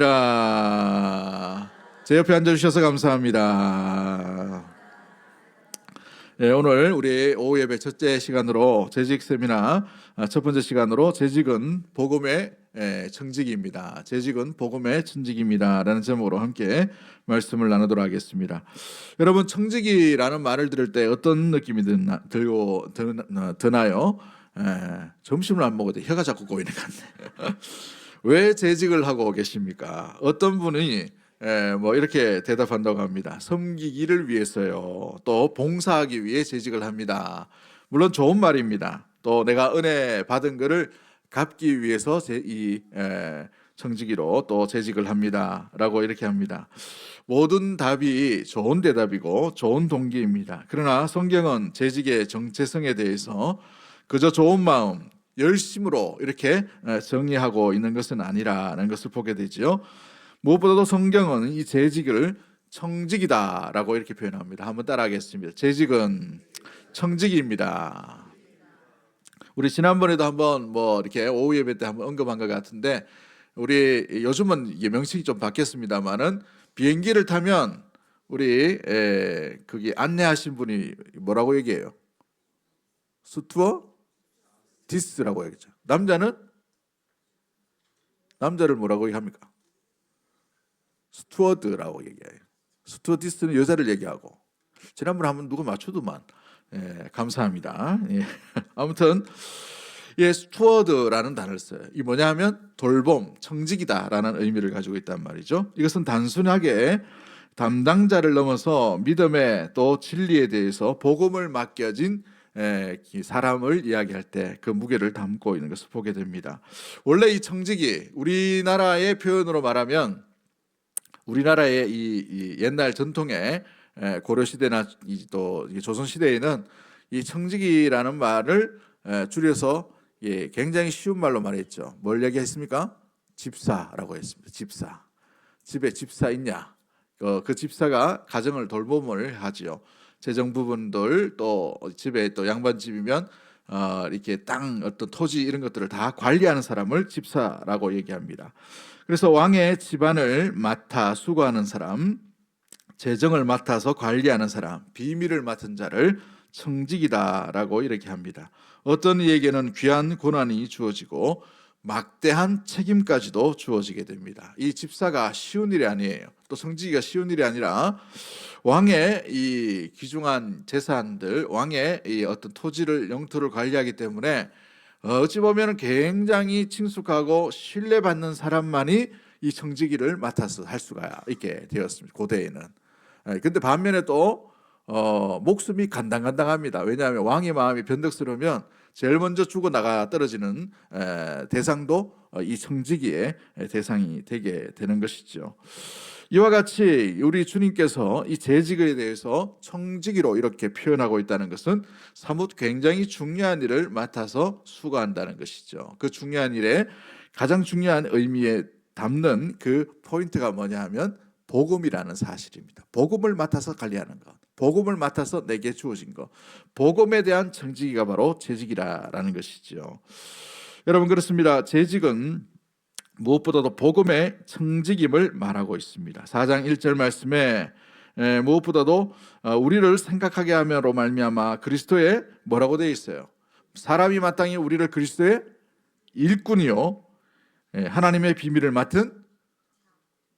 자, 제 옆에 앉아주셔서 감사합니다. 네, 오늘 우리 오후 예배 첫째 시간으로 재직 세미나 첫 번째 시간으로 재직은 복음의 청직입니다. 재직은 복음의 청직입니다. 라는 제목으로 함께 말씀을 나누도록 하겠습니다. 여러분, 청직이라는 말을 들을 때 어떤 느낌이 드나요? 점심을 안 먹어도 혀가 자꾸 꼬이는 것 같네. 왜 재직을 하고 계십니까? 어떤 분이 뭐 이렇게 대답한다고 합니다. 섬기기를 위해서요. 또 봉사하기 위해 재직을 합니다. 물론 좋은 말입니다. 또 내가 은혜 받은 것을 갚기 위해서 이 청지기로 또 재직을 합니다라고 이렇게 합니다. 모든 답이 좋은 대답이고 좋은 동기입니다. 그러나 성경은 재직의 정체성에 대해서 그저 좋은 마음, 열심으로 이렇게 정의하고 있는 것은 아니라는 것을 보게 되죠. 무엇보다도 성경은 이 재직을 청직이다라고 이렇게 표현합니다. 한번 따라하겠습니다. 재직은 청직입니다. 우리 지난번에도 한번 뭐 이렇게 오후 예배 때 한번 언급한 것 같은데, 우리 요즘은 이게 명칭이 좀 바뀌었습니다만은 비행기를 타면 우리 거기 안내하신 분이 뭐라고 얘기해요? 스튜어디스라고 얘기죠. 남자를 뭐라고 합니까? 스튜어드라고 얘기해요. 스튜어디스는 여자를 얘기하고, 지난번에 한번 누구 맞추더만. 감사합니다. 아무튼 스튜어드라는 단어를 써요. 이 뭐냐 하면 돌봄, 청직이다라는 의미를 가지고 있단 말이죠. 이것은 단순하게 담당자를 넘어서 믿음에 또 진리에 대해서 복음을 맡겨진 사람을 이야기할 때 그 무게를 담고 있는 것을 보게 됩니다. 원래 이 청직이 우리나라의 표현으로 말하면, 우리나라의 이 옛날 전통의 고려 시대나 또 조선 시대에는 이 청직이라는 말을 줄여서 굉장히 쉬운 말로 말했죠. 뭘 얘기했습니까? 집사라고 했습니다. 집사. 집에 집사 있냐? 그 집사가 가정을 돌봄을 하지요. 재정 부분들, 또 집에 또 양반집이면 이렇게 땅, 어떤 토지 이런 것들을 다 관리하는 사람을 집사라고 얘기합니다. 그래서 왕의 집안을 맡아 수고하는 사람, 재정을 맡아서 관리하는 사람, 비밀을 맡은 자를 청직이다라고 이렇게 합니다. 어떤 이에게는 귀한 고난이 주어지고 막대한 책임까지도 주어지게 됩니다. 이 집사가 쉬운 일이 아니에요. 또 청지기가 쉬운 일이 아니라 왕의 이 귀중한 재산들, 왕의 이 어떤 토지를, 영토를 관리하기 때문에 어찌 보면 굉장히 친숙하고 신뢰받는 사람만이 이 청지기를 맡아서 할 수가 있게 되었습니다. 고대에는. 근데 반면에 또 목숨이 간당간당합니다. 왜냐하면 왕의 마음이 변덕스러우면 제일 먼저 죽어나가 떨어지는 대상도 이 청지기의 대상이 되게 되는 것이죠. 이와 같이 우리 주님께서 이 재직에 대해서 청지기로 이렇게 표현하고 있다는 것은 사뭇 굉장히 중요한 일을 맡아서 수고한다는 것이죠. 그 중요한 일에 가장 중요한 의미에 담는 그 포인트가 뭐냐 하면 복음이라는 사실입니다. 복음을 맡아서 관리하는 것, 복음을 맡아서 내게 주어진 것, 복음에 대한 청지기가 바로 재직이라는 것이죠. 여러분, 그렇습니다. 재직은 무엇보다도 복음의 청직임을 말하고 있습니다. 4장 1절 말씀에 무엇보다도 우리를 생각하게 하며로 말미암아 그리스도의 뭐라고 되어 있어요? 사람이 마땅히 우리를 그리스도의 일꾼이요 하나님의 비밀을 맡은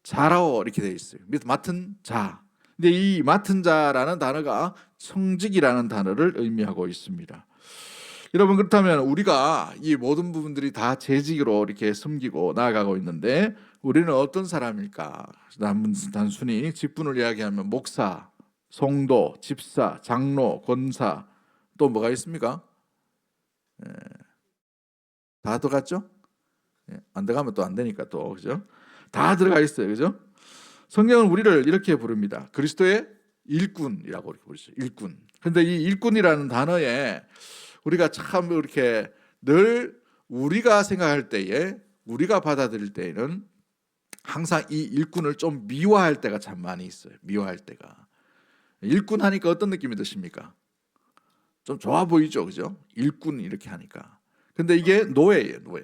자라고 이렇게 되어 있어요. 맡은 자. 근데 이 맡은 자라는 단어가 청직이라는 단어를 의미하고 있습니다. 여러분, 그렇다면 우리가 이 모든 부분들이 다 재직으로 이렇게 섬기고 나아가고 있는데 우리는 어떤 사람일까? 단순히 직분을 이야기하면 목사, 성도, 집사, 장로, 권사, 또 뭐가 있습니까? 다 들어갔죠? 안 들어가면 또 안 되니까 또, 그죠? 다 들어가 있어요, 그죠? 성경은 우리를 이렇게 부릅니다. 그리스도의 일꾼이라고 이렇게 부르죠. 일꾼. 그런데 이 일꾼이라는 단어에 우리가 참 이렇게 늘 우리가 생각할 때에, 우리가 받아들일 때에는 항상 이 일꾼을 좀 미화할 때가 참 많이 있어요. 미화할 때가. 일꾼 하니까 어떤 느낌이 드십니까? 좀 좋아 보이죠, 그죠? 일꾼 이렇게 하니까. 근데 이게 노예예요, 노예.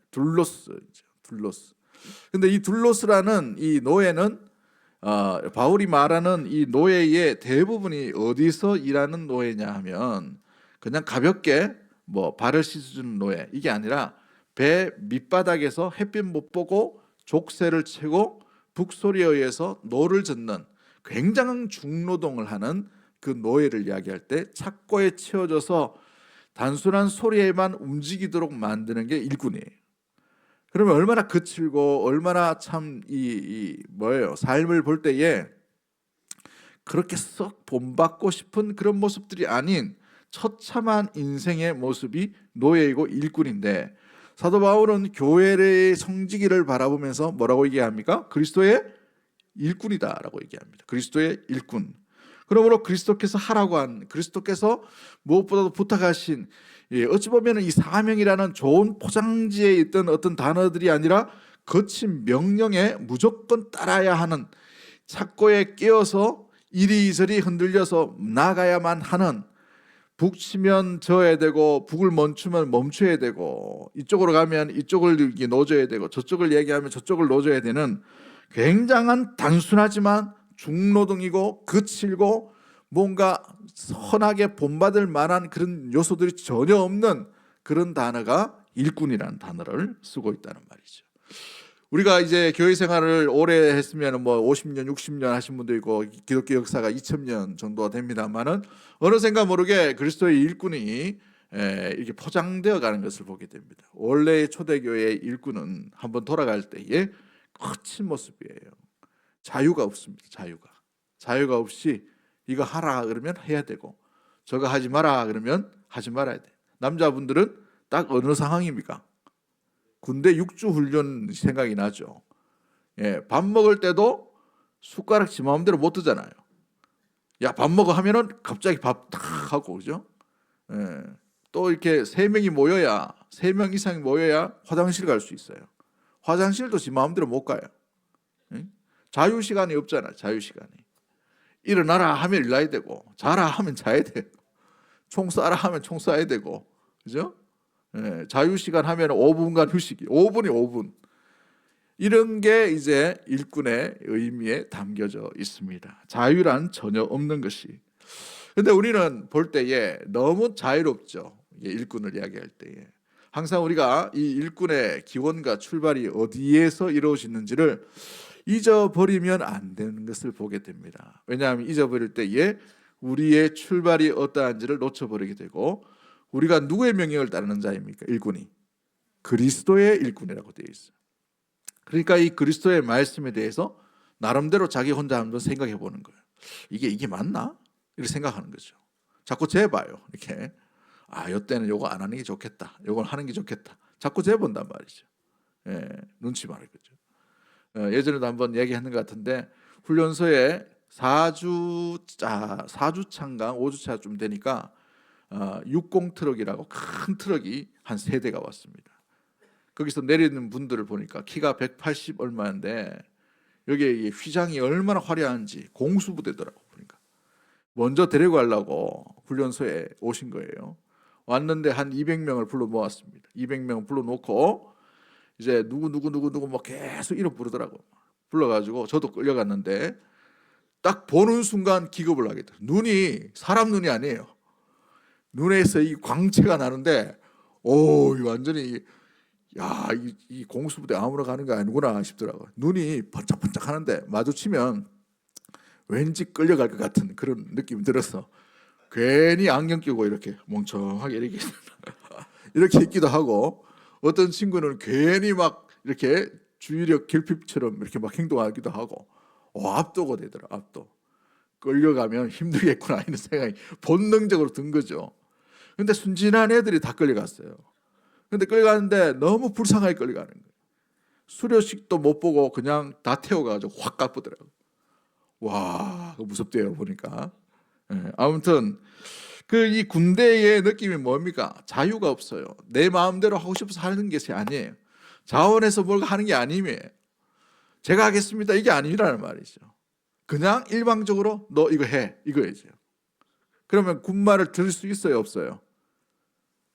둘로스. 근데 이 둘로스라는 이 노예는 바울이 말하는 이 노예의 대부분이 어디서 일하는 노예냐 하면 그냥 가볍게 뭐 발을 씻어주는 노예, 이게 아니라 배 밑바닥에서 햇빛 못 보고 족쇄를 채고 북소리에 의해서 노를 젓는 굉장한 중노동을 하는 그 노예를 이야기할 때 착고에 채워져서 단순한 소리에만 움직이도록 만드는 게 일꾼이에요. 그러면 얼마나 거칠고 얼마나 참 뭐예요? 삶을 볼 때에 그렇게 썩 본받고 싶은 그런 모습들이 아닌 처참한 인생의 모습이 노예이고 일꾼인데, 사도 바울은 교회의 성지기를 바라보면서 뭐라고 얘기합니까? 그리스도의 일꾼이다라고 얘기합니다. 그리스도의 일꾼. 그러므로 그리스도께서 하라고 한, 그리스도께서 무엇보다도 부탁하신, 어찌 보면 이 사명이라는 좋은 포장지에 있던 어떤 단어들이 아니라 거친 명령에 무조건 따라야 하는, 착고에 끼어서 이리저리 흔들려서 나가야만 하는, 북 치면 져야 되고 북을 멈추면 멈춰야 되고 이쪽으로 가면 이쪽을 놓아줘야 되고 저쪽을 얘기하면 저쪽을 놓아줘야 되는 굉장한 단순하지만 중노동이고 거칠고 뭔가 선하게 본받을 만한 그런 요소들이 전혀 없는 그런 단어가 일꾼이라는 단어를 쓰고 있다는 말이죠. 우리가 이제 교회 생활을 오래 했으면 뭐 50년, 60년 하신 분도 있고 기독교 역사가 2000년 정도가 됩니다만은 어느샌가 모르게 그리스도의 일꾼이 이렇게 포장되어 가는 것을 보게 됩니다. 원래의 초대교회의 일꾼은 한번 돌아갈 때에 거친 모습이에요. 자유가 없습니다. 자유가 없이 이거 하라 그러면 해야 되고 저거 하지 마라 그러면 하지 말아야 돼. 남자분들은 딱 어느 상황입니까? 군대 6주 훈련 생각이 나죠. 밥 먹을 때도 숟가락 지 마음대로 못 드잖아요. 야, 밥 먹어 하면은 갑자기 밥 탁 하고, 그죠? 또 이렇게 3명이 모여야, 3명 이상이 모여야 화장실 갈 수 있어요. 화장실도 지 마음대로 못 가요. 자유 시간이 없잖아요. 자유 시간이. 일어나라 하면 일어나야 되고, 자라 하면 자야 되고, 총 쏴라 하면 총 쏴야 되고, 그죠? 자유 시간 하면 5분간 휴식이, 5분이 5분. 이런 게 이제 일꾼의 의미에 담겨져 있습니다. 자유란 전혀 없는 것이. 근데 우리는 볼 때에 너무 자유롭죠. 일꾼을 이야기할 때에. 항상 우리가 이 일꾼의 기원과 출발이 어디에서 이루어지는지를 잊어버리면 안 되는 것을 보게 됩니다. 왜냐하면 잊어버릴 때에 우리의 출발이 어떠한지를 놓쳐버리게 되고, 우리가 누구의 명령을 따르는 자입니까? 일꾼이 그리스도의 일꾼이라고 되어 있어요. 그러니까 이 그리스도의 말씀에 대해서 나름대로 자기 혼자 한번 생각해 보는 거예요. 이게 맞나? 이렇게 생각하는 거죠. 자꾸 재봐요. 이렇게 이때는 요거 안 하는 게 좋겠다. 요걸 하는 게 좋겠다. 자꾸 재본단 말이죠. 눈치 말이 거죠. 예전에도 한번 얘기했는 것 같은데 훈련소에 4주차인가 5주차쯤 되니까 60 트럭이라고 큰 트럭이 한 3대가 왔습니다. 거기서 내리는 분들을 보니까 키가 180 얼마인데 여기에 휘장이 얼마나 화려한지 공수부대더라고. 보니까 먼저 데리고 가려고 훈련소에 오신 거예요. 왔는데 한 200명을 불러 모았습니다. 200명 불러 놓고 이제 누구 뭐 계속 이름 부르더라고. 불러가지고 저도 끌려갔는데 딱 보는 순간 기겁을 하게 돼요. 눈이 사람 눈이 아니에요. 눈에서 이 광채가 나는데 완전히 이 공수부대 아무나 가는 게 아니구나 싶더라고요. 눈이 번쩍번쩍 하는데 마주치면 왠지 끌려갈 것 같은 그런 느낌이 들어서 괜히 안경 끼고 이렇게 멍청하게 이렇게 이렇게 있기도 하고, 어떤 친구는 괜히 막 이렇게 주의력 결핍처럼 이렇게 막 행동하기도 하고 압도가 되더라. 압도. 끌려가면 힘들겠구나 이런 생각이 본능적으로 든 거죠. 근데 순진한 애들이 다 끌려갔어요. 근데 끌려가는데 너무 불쌍하게 끌려가는 거예요. 수료식도 못 보고 그냥 다 태워가지고 확 깎더라고요. 와, 무섭대요 보니까. 아무튼 이 군대의 느낌이 뭡니까? 자유가 없어요. 내 마음대로 하고 싶어서 하는 것이 아니에요. 자원해서 뭘 하는 게 아니에요. 제가 하겠습니다 이게 아니라는 말이죠. 그냥 일방적으로 너 이거 해 이거예요. 그러면 군말을 들을 수 있어요 없어요?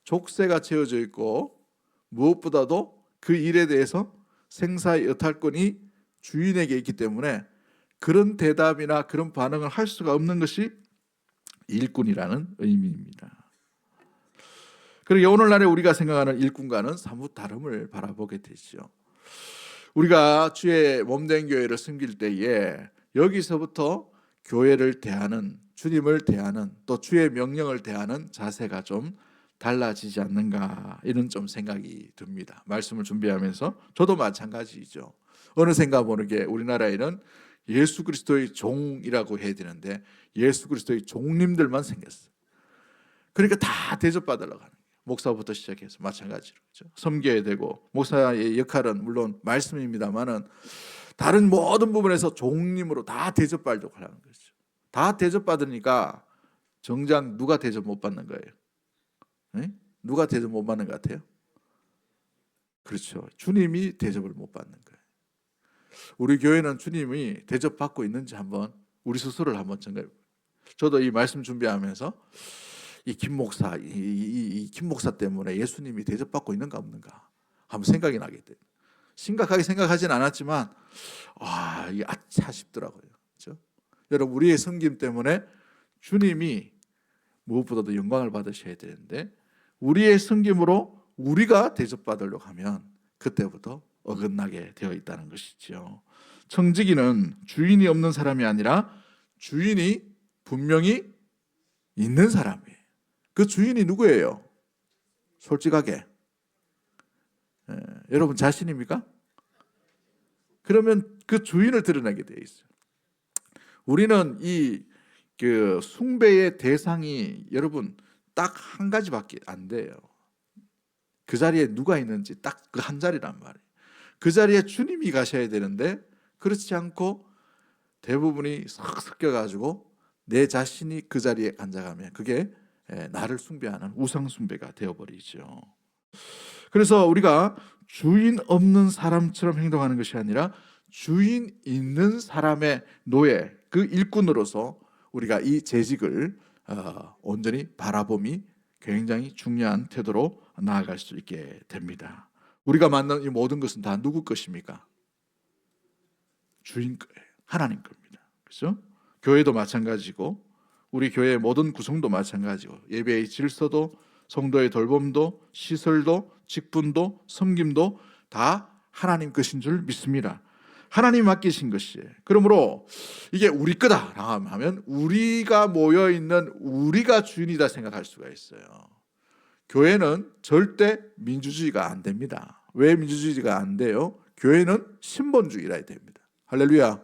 족쇄가 채워져 있고 무엇보다도 그 일에 대해서 생사의 여탈권이 주인에게 있기 때문에 그런 대답이나 그런 반응을 할 수가 없는 것이 일꾼이라는 의미입니다. 그리고 오늘날에 우리가 생각하는 일꾼과는 사뭇 다름을 바라보게 되죠. 우리가 주의 몸된 교회를 섬길 때에 여기서부터 교회를 대하는, 주님을 대하는, 또 주의 명령을 대하는 자세가 좀 달라지지 않는가, 이런 좀 생각이 듭니다. 말씀을 준비하면서 저도 마찬가지죠. 어느샌가 모르게 우리나라에는 예수 그리스도의 종이라고 해야 되는데 예수 그리스도의 종님들만 생겼어요. 그러니까 다 대접받으려고 하는 거예요. 목사부터 시작해서 마찬가지로, 그렇죠? 섬겨야 되고, 목사의 역할은 물론 말씀입니다만은 다른 모든 부분에서 종님으로 다 대접받으려고 하는 거죠. 다 대접받으니까 정작 누가 대접 못 받는 거예요? 네? 누가 대접 못 받는 것 같아요? 그렇죠. 주님이 대접을 못 받는 거예요. 우리 교회는 주님이 대접받고 있는지 한번 우리 스스로를 한번 점검해 보세요. 저도 이 말씀 준비하면서 이 김 목사, 이 김 목사 때문에 예수님이 대접받고 있는가 없는가 한번 생각이 나게 돼요. 심각하게 생각하진 않았지만 이게 아차 싶더라고요. 그렇죠? 여러분, 우리의 섬김 때문에 주님이 무엇보다도 영광을 받으셔야 되는데 우리의 섬김으로 우리가 대접받으려고 하면 그때부터 어긋나게 되어 있다는 것이죠. 청지기는 주인이 없는 사람이 아니라 주인이 분명히 있는 사람이에요. 그 주인이 누구예요? 솔직하게 여러분 자신입니까? 그러면 그 주인을 드러내게 되어 있어요. 우리는 그 숭배의 대상이 여러분 딱 한 가지밖에 안 돼요. 그 자리에 누가 있는지 딱 그 한 자리란 말이에요. 그 자리에 주님이 가셔야 되는데 그렇지 않고 대부분이 싹 섞여가지고 내 자신이 그 자리에 앉아가면 그게 나를 숭배하는 우상 숭배가 되어버리죠. 그래서 우리가 주인 없는 사람처럼 행동하는 것이 아니라 주인 있는 사람의 노예, 그 일꾼으로서 우리가 이 재직을 온전히 바라봄이 굉장히 중요한 태도로 나아갈 수 있게 됩니다. 우리가 만난 이 모든 것은 다 누구 것입니까? 주인 거예요. 하나님 겁니다. 그렇죠? 교회도 마찬가지고 우리 교회의 모든 구성도 마찬가지고 예배의 질서도 성도의 돌봄도 시설도 직분도 섬김도 다 하나님 것인 줄 믿습니다. 하나님 맡기신 것이에요. 그러므로 이게 우리 거다 하면 우리가 모여있는 우리가 주인이다 생각할 수가 있어요. 교회는 절대 민주주의가 안 됩니다. 왜 민주주의가 안 돼요? 교회는 신본주의라 해야 됩니다. 할렐루야.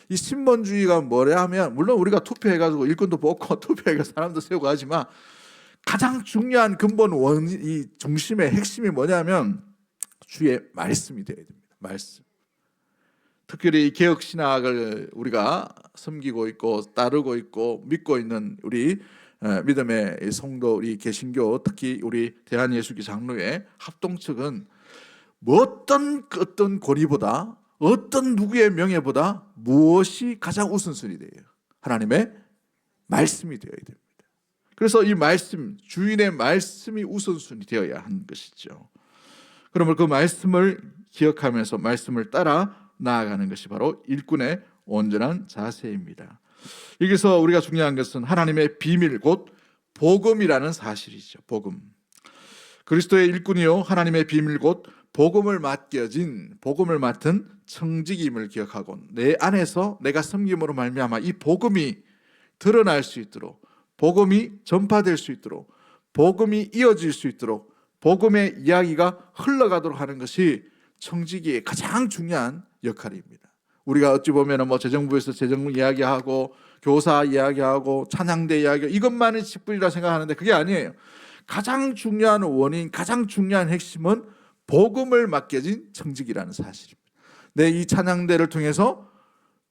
이 신본주의가 뭐냐 하면 물론 우리가 투표해가지고 일꾼도 뽑고 투표해가지고 사람도 세우고 하지만 가장 중요한 근본 이 중심의 핵심이 뭐냐면 주의 말씀이 되어야 됩니다. 말씀. 특별히 개혁신학을 우리가 섬기고 있고 따르고 있고 믿고 있는 우리 믿음의 성도, 우리 개신교, 특히 우리 대한예수교 장로회 합동측은 어떤 권위보다 어떤 누구의 명예보다 무엇이 가장 우선순위 돼요? 하나님의 말씀이 되어야 됩니다. 그래서 이 말씀, 주인의 말씀이 우선순위 되어야 하는 것이죠. 그러면 그 말씀을 기억하면서 말씀을 따라 나아가는 것이 바로 일꾼의 온전한 자세입니다. 여기서 우리가 중요한 것은 하나님의 비밀 곧 복음이라는 사실이죠. 복음. 그리스도의 일꾼이요 하나님의 비밀 곧 복음을 맡은 청직임을 기억하고 내 안에서 내가 섬김으로 말미암아 이 복음이 드러날 수 있도록, 복음이 전파될 수 있도록, 복음이 이어질 수 있도록, 복음의 이야기가 흘러가도록 하는 것이 청지기의 가장 중요한 역할입니다. 우리가 어찌 보면 재정부에서 재정 이야기하고 교사 이야기하고 찬양대 이야기 이것만이 직분이라 생각하는데 그게 아니에요. 가장 중요한 원인, 가장 중요한 핵심은 복음을 맡겨진 청직이라는 사실입니다. 이 찬양대를 통해서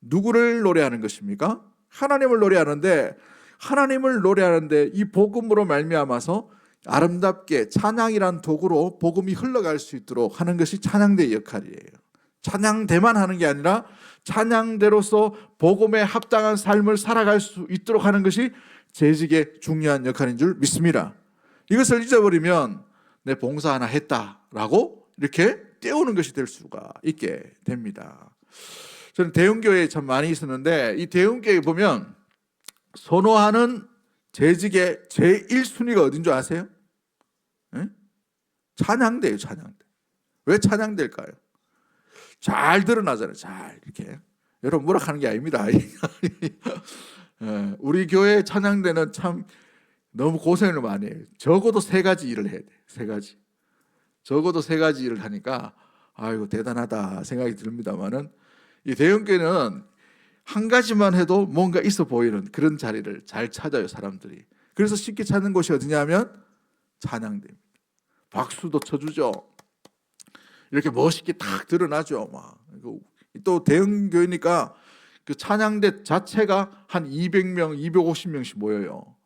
누구를 노래하는 것입니까? 하나님을 노래하는데 이 복음으로 말미암아서 아름답게 찬양이란 도구로 복음이 흘러갈 수 있도록 하는 것이 찬양대의 역할이에요. 찬양대만 하는 게 아니라 찬양대로서 복음에 합당한 삶을 살아갈 수 있도록 하는 것이 재직의 중요한 역할인 줄 믿습니다. 이것을 잊어버리면 내 봉사 하나 했다라고 이렇게 떼우는 것이 될 수가 있게 됩니다. 저는 대형교회에 참 많이 있었는데 이 대형교회 보면 선호하는 재직의 제1순위가 어딘 줄 아세요? 네? 찬양대예요. 찬양대. 왜 찬양대일까요? 잘 드러나잖아요. 잘 이렇게. 여러분 뭐라 하는 게 아닙니다. 우리 교회 찬양대는 참 너무 고생을 많이 해요. 적어도 3가지 일을 해야 돼. 3가지. 적어도 3가지 일을 하니까 아이고 대단하다 생각이 듭니다만은 이 대형교회는 한 가지만 해도 뭔가 있어 보이는 그런 자리를 잘 찾아요, 사람들이. 그래서 쉽게 찾는 곳이 어디냐면 찬양대입니다. 박수도 쳐주죠. 이렇게 멋있게 딱 드러나죠. 막. 또 대형교회니까 그 찬양대 자체가 한 200명, 250명씩 모여요.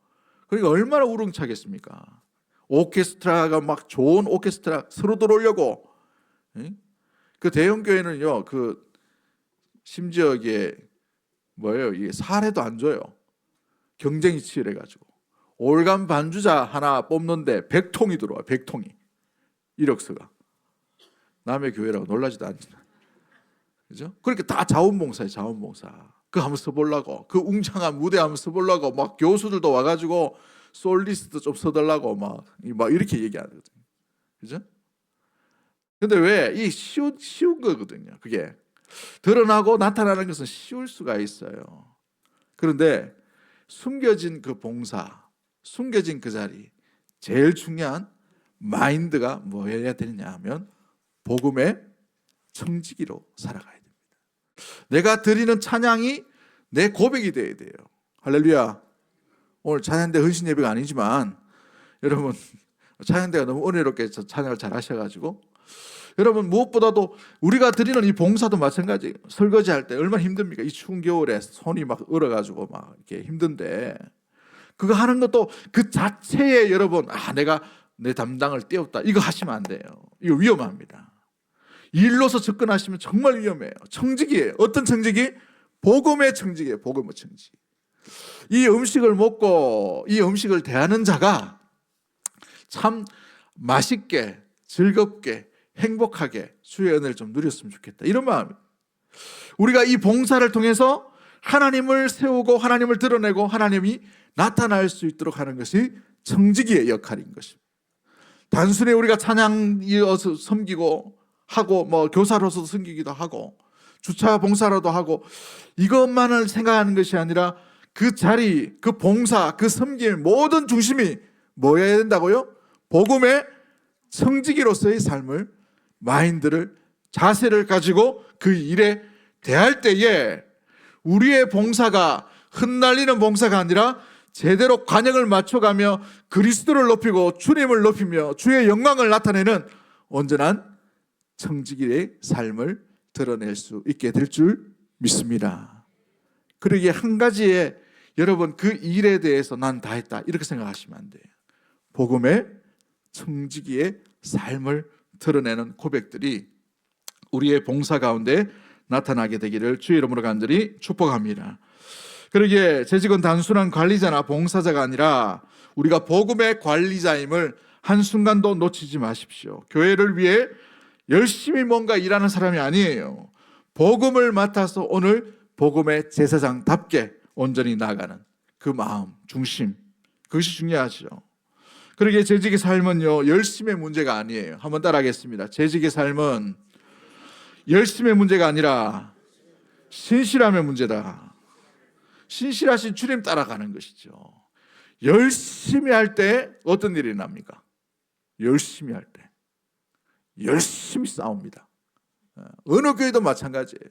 그러니까 얼마나 우렁차겠습니까? 오케스트라가 막 좋은 오케스트라 서로 들어오려고. 그 대형교회는요, 그 심지어 이게 뭐예요? 이게 사례도 안 줘요. 경쟁이 치열해가지고 올간 반주자 하나 뽑는데 100통이 들어와. 100통이 이력서가. 남의 교회라고 놀라지도 않죠. 그죠? 그러니까 다 자원봉사예요. 자원봉사. 그거 한번 써보려고, 그 웅장한 무대 한번 써보려고 막 교수들도 와가지고 솔리스트 좀 써달라고 막 이렇게 얘기하거든요. 그죠? 근데 왜 이 쉬운 거거든요. 그게 드러나고 나타나는 것은 쉬울 수가 있어요. 그런데 숨겨진 그 봉사, 숨겨진 그 자리, 제일 중요한 마인드가 뭐여야 되느냐 하면 복음의 청지기로 살아가야 됩니다. 내가 드리는 찬양이 내 고백이 돼야 돼요. 할렐루야. 오늘 찬양대 헌신 예배가 아니지만 여러분 찬양대가 너무 은혜롭게 찬양을 잘 하셔가지고 여러분 무엇보다도 우리가 드리는 이 봉사도 마찬가지예요. 설거지할 때 얼마나 힘듭니까? 이 추운 겨울에 손이 막 얼어가지고 막 이렇게 힘든데 그거 하는 것도 그 자체에 여러분 내가 내 담당을 떼었다 이거 하시면 안 돼요. 이거 위험합니다. 일로서 접근하시면 정말 위험해요. 청지기예요. 어떤 청지기? 복음의 청지기예요. 복음의 청지기. 이 음식을 먹고 이 음식을 대하는 자가 참 맛있게 즐겁게 행복하게 주의 은혜를 좀 누렸으면 좋겠다 이런 마음이에요. 우리가 이 봉사를 통해서 하나님을 세우고 하나님을 드러내고 하나님이 나타날 수 있도록 하는 것이 청지기의 역할인 것입니다. 단순히 우리가 찬양이어서 섬기고 하고 교사로서 섬기기도 하고 주차 봉사로도 하고 이것만을 생각하는 것이 아니라 그 자리, 그 봉사, 그 섬김 모든 중심이 뭐여야 된다고요? 복음의 청지기로서의 삶을 마인드를 자세를 가지고 그 일에 대할 때에 우리의 봉사가 흩날리는 봉사가 아니라 제대로 관역을 맞춰가며 그리스도를 높이고 주님을 높이며 주의 영광을 나타내는 온전한 청지기의 삶을 드러낼 수 있게 될 줄 믿습니다. 그러기에 한 가지에 여러분 그 일에 대해서 난 다 했다 이렇게 생각하시면 안 돼요. 복음의 청지기의 삶을 드러내는 고백들이 우리의 봉사 가운데 나타나게 되기를 주의 이름으로 간절히 축복합니다. 그러기에 재직은 단순한 관리자나 봉사자가 아니라 우리가 복음의 관리자임을 한순간도 놓치지 마십시오. 교회를 위해 열심히 뭔가 일하는 사람이 아니에요. 복음을 맡아서 오늘 복음의 제사장답게 온전히 나아가는 그 마음, 중심, 그것이 중요하죠. 그러기에 재직의 삶은요 열심의 문제가 아니에요. 한번 따라하겠습니다. 재직의 삶은 열심의 문제가 아니라 신실함의 문제다. 신실하신 주님 따라가는 것이죠. 열심히 할 때 어떤 일이 납니까? 열심히 할 때 열심히 싸웁니다. 어느 교회도 마찬가지예요.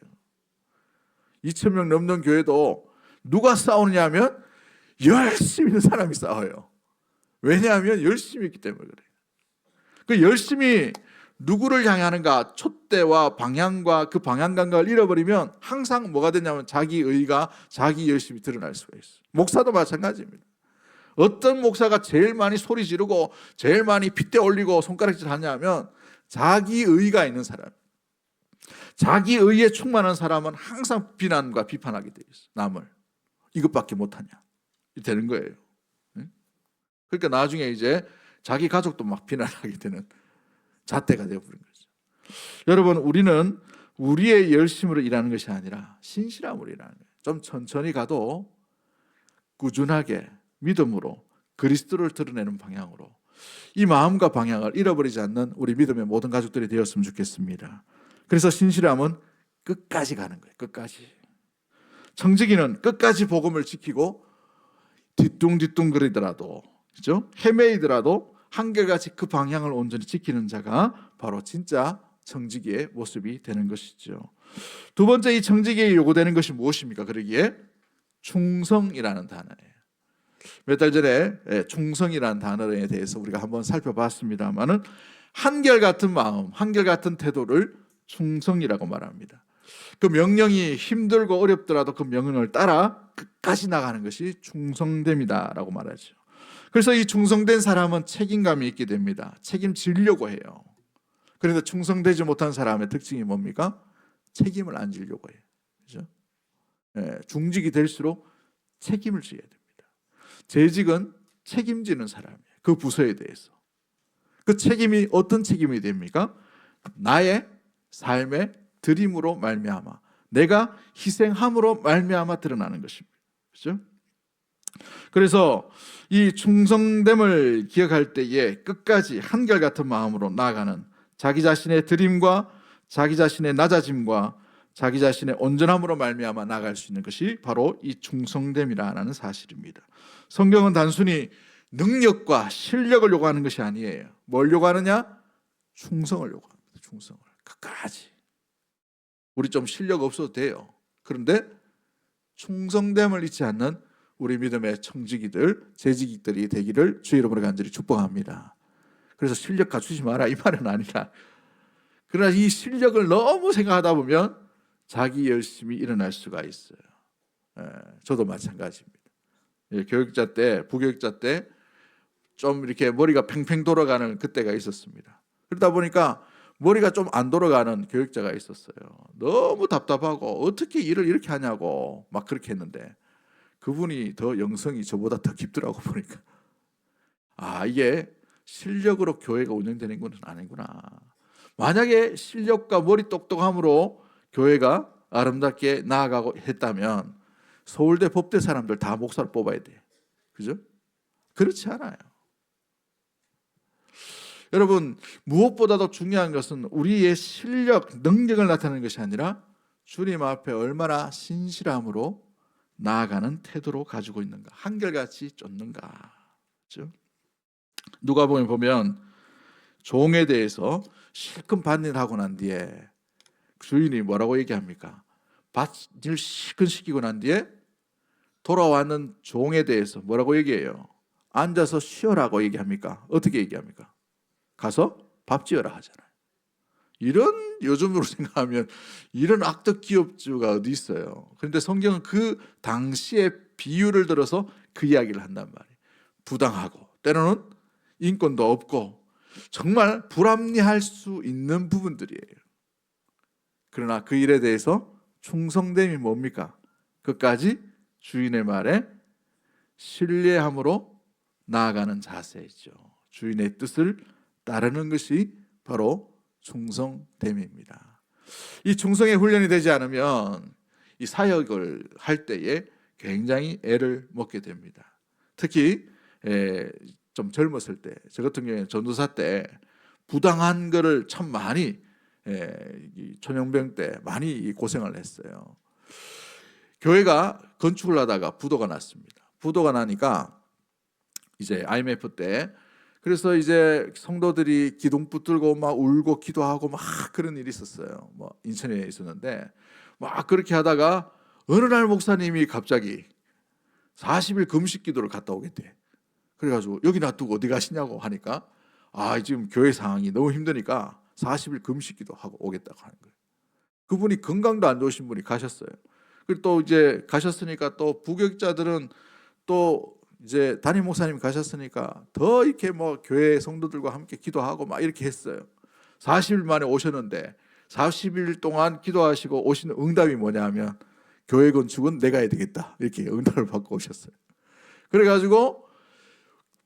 2,000명 넘는 교회도 누가 싸우느냐 하면 열심히 있는 사람이 싸워요. 왜냐하면 열심히 있기 때문에 그래요. 그 열심히 누구를 향하는가 촛대와 방향과 그 방향 감각을 잃어버리면 항상 뭐가 되냐면 자기 의가 자기 열심히 드러날 수가 있어요. 목사도 마찬가지입니다. 어떤 목사가 제일 많이 소리 지르고 제일 많이 빗대 올리고 손가락질 하냐면 자기 의가 있는 사람, 자기 의에 충만한 사람은 항상 비난과 비판하게 돼 있어요. 남을 이것밖에 못하냐 되는 거예요. 그러니까 나중에 이제 자기 가족도 막 비난하게 되는 잣대가 되어버린 거죠. 여러분, 우리는 우리의 열심으로 일하는 것이 아니라 신실함으로 일하는 거예요. 좀 천천히 가도 꾸준하게 믿음으로 그리스도를 드러내는 방향으로, 이 마음과 방향을 잃어버리지 않는 우리 믿음의 모든 가족들이 되었으면 좋겠습니다. 그래서 신실함은 끝까지 가는 거예요. 끝까지. 청지기는 끝까지 복음을 지키고 뒤뚱뒤뚱거리더라도, 그죠? 헤매이더라도 한결같이 그 방향을 온전히 지키는 자가 바로 진짜 청지기의 모습이 되는 것이죠. 두 번째, 이 청지기에 요구되는 것이 무엇입니까? 그러기에 충성이라는 단어예요. 몇 달 전에 충성이라는 단어에 대해서 우리가 한번 살펴봤습니다만은, 한결같은 마음, 한결같은 태도를 충성이라고 말합니다. 그 명령이 힘들고 어렵더라도 그 명령을 따라 끝까지 나가는 것이 충성됨이다라고 말하죠. 그래서 이 충성된 사람은 책임감이 있게 됩니다. 책임지려고 해요. 그런데 충성되지 못한 사람의 특징이 뭡니까? 책임을 안 지려고 해요. 그렇죠? 중직이 될수록 책임을 져야 됩니다. 재직은 책임지는 사람이에요. 그 부서에 대해서. 그 책임이 어떤 책임이 됩니까? 나의 삶의 드림으로 말미암아, 내가 희생함으로 말미암아 드러나는 것입니다. 그렇죠? 그래서 이 충성됨을 기억할 때에 끝까지 한결같은 마음으로 나아가는, 자기 자신의 드림과 자기 자신의 낮아짐과 자기 자신의 온전함으로 말미암아 나아갈 수 있는 것이 바로 이 충성됨이라는 사실입니다. 성경은 단순히 능력과 실력을 요구하는 것이 아니에요. 뭘 요구하느냐? 충성을 요구합니다. 충성을 끝까지. 우리 좀 실력 없어도 돼요. 그런데 충성됨을 잊지 않는 우리 믿음의 청지기들, 재직이들이 되기를 주의 이름으로 간절히 축복합니다. 그래서 실력 갖추지 마라 이 말은 아니라, 그러나 이 실력을 너무 생각하다 보면 자기 열심히 일어날 수가 있어요. 저도 마찬가지입니다. 교육자 때, 부교육자 때 좀 이렇게 머리가 팽팽 돌아가는 그때가 있었습니다. 그러다 보니까 머리가 좀 안 돌아가는 교육자가 있었어요. 너무 답답하고 어떻게 일을 이렇게 하냐고 막 그렇게 했는데, 그분이 더 영성이 저보다 더 깊더라고 보니까, 이게 실력으로 교회가 운영되는 건 아니구나. 만약에 실력과 머리 똑똑함으로 교회가 아름답게 나아가고 했다면 서울대 법대 사람들 다 목사를 뽑아야 돼. 그죠? 그렇지 않아요. 여러분, 무엇보다도 중요한 것은 우리의 실력, 능력을 나타내는 것이 아니라 주님 앞에 얼마나 신실함으로 나아가는 태도로 가지고 있는가, 한결같이 쫓는가. 그렇죠? 누가복음에 보면 종에 대해서 실컷 밭일 하고 난 뒤에 주인이 뭐라고 얘기합니까? 밭일 실컷 시키고 난 뒤에 돌아왔는 종에 대해서 뭐라고 얘기해요? 앉아서 쉬어라고 얘기합니까? 어떻게 얘기합니까? 가서 밥 지어라 하잖아요. 이런, 요즘으로 생각하면 이런 악덕 기업주가 어디 있어요? 그런데 성경은 그 당시의 비유를 들어서 그 이야기를 한단 말이에요. 부당하고 때로는 인권도 없고 정말 불합리할 수 있는 부분들이에요. 그러나 그 일에 대해서 충성됨이 뭡니까? 끝까지 주인의 말에 신뢰함으로 나아가는 자세이죠. 주인의 뜻을 따르는 것이 바로 충성됨입니다. 이 충성의 훈련이 되지 않으면 이 사역을 할 때에 굉장히 애를 먹게 됩니다. 특히 좀 젊었을 때, 저 같은 경우에 전도사 때 부당한 거를 참 많이, 초년병 때 많이 고생을 했어요. 교회가 건축을 하다가 부도가 났습니다. 부도가 나니까 이제 IMF 때, 그래서 이제 성도들이 기둥 붙들고 막 울고 기도하고 막 그런 일이 있었어요. 뭐 인천에 있었는데 막 그렇게 하다가 어느 날 목사님이 갑자기 40일 금식 기도를 갔다 오겠대. 그래가지고 여기 놔두고 어디 가시냐고 하니까, 지금 교회 상황이 너무 힘드니까 40일 금식 기도하고 오겠다고 하는 거예요. 그분이 건강도 안 좋으신 분이 가셨어요. 그리고 또 이제 가셨으니까 또 부교육자들은 또 이제 담임 목사님 가셨으니까 더 이렇게 뭐 교회 성도들과 함께 기도하고 막 이렇게 했어요. 40일 만에 오셨는데 40일 동안 기도하시고 오시는 응답이 뭐냐 하면, 교회 건축은 내가 해야 되겠다, 이렇게 응답을 받고 오셨어요. 그래가지고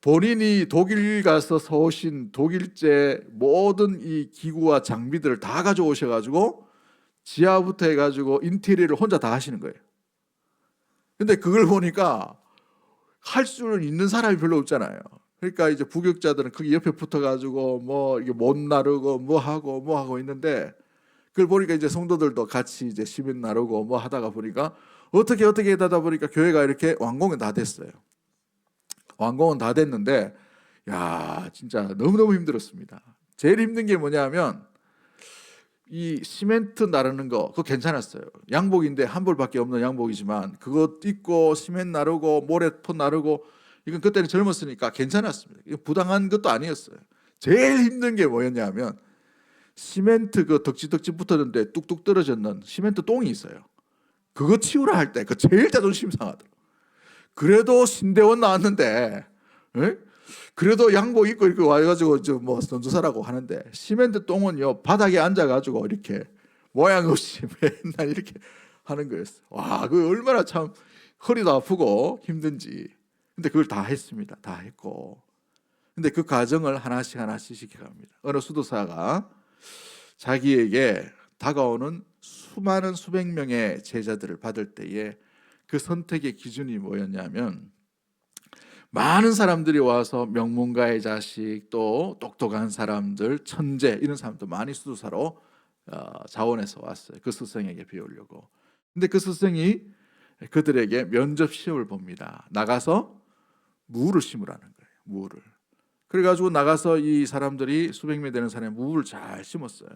본인이 독일 가서 사오신 독일제 모든 이 기구와 장비들을 다 가져오셔가지고 지하부터 해가지고 인테리어를 혼자 다 하시는 거예요. 근데 그걸 보니까 할 수 있는 사람이 별로 없잖아요. 그러니까 이제 부격자들은 거기 옆에 붙어가지고 뭐 이게 못 나르고 뭐 하고 있는데, 그걸 보니까 이제 성도들도 같이 이제 시멘 나르고 뭐 하다가 보니까 어떻게 하다 보니까 교회가 이렇게 완공은 다 됐어요. 완공은 다 됐는데, 야, 진짜 너무너무 힘들었습니다. 제일 힘든 게 뭐냐면 이 시멘트 나르는 거, 그거 괜찮았어요. 양복인데 한 벌밖에 없는 양복이지만 그거 입고 시멘트 나르고 모래포 나르고, 이건 그때는 젊었으니까 괜찮았습니다. 이거 부당한 것도 아니었어요. 제일 힘든 게 뭐였냐면 시멘트 그 덕지덕지 붙었는데 뚝뚝 떨어졌는 시멘트 똥이 있어요. 그거 치우라 할 때 그 제일 자존심 상하더라고요. 그래도 신대원 나왔는데, 에? 그래도 양복 입고 이렇게 와가지고 뭐 선교사라고 하는데, 시멘트 똥은요 바닥에 앉아가지고 이렇게 모양 없이 맨날 이렇게 하는 거였어요. 와, 그 얼마나 참 허리도 아프고 힘든지. 근데 그걸 다 했습니다. 다 했고. 근데 그 과정을 하나씩 시켜갑니다. 어느 수도사가 자기에게 다가오는 수많은 수백 명의 제자들을 받을 때에 그 선택의 기준이 뭐였냐면, 많은 사람들이 와서 명문가의 자식, 또 똑똑한 사람들, 천재, 이런 사람도 많이 수도사로 자원해서 왔어요. 그 스승에게 배우려고. 근데 그 스승이 그들에게 면접 시험을 봅니다. 나가서 무를 심으라는 거예요. 무를. 그래가지고 나가서 이 사람들이 수백 명 되는 사람이 무를 잘 심었어요.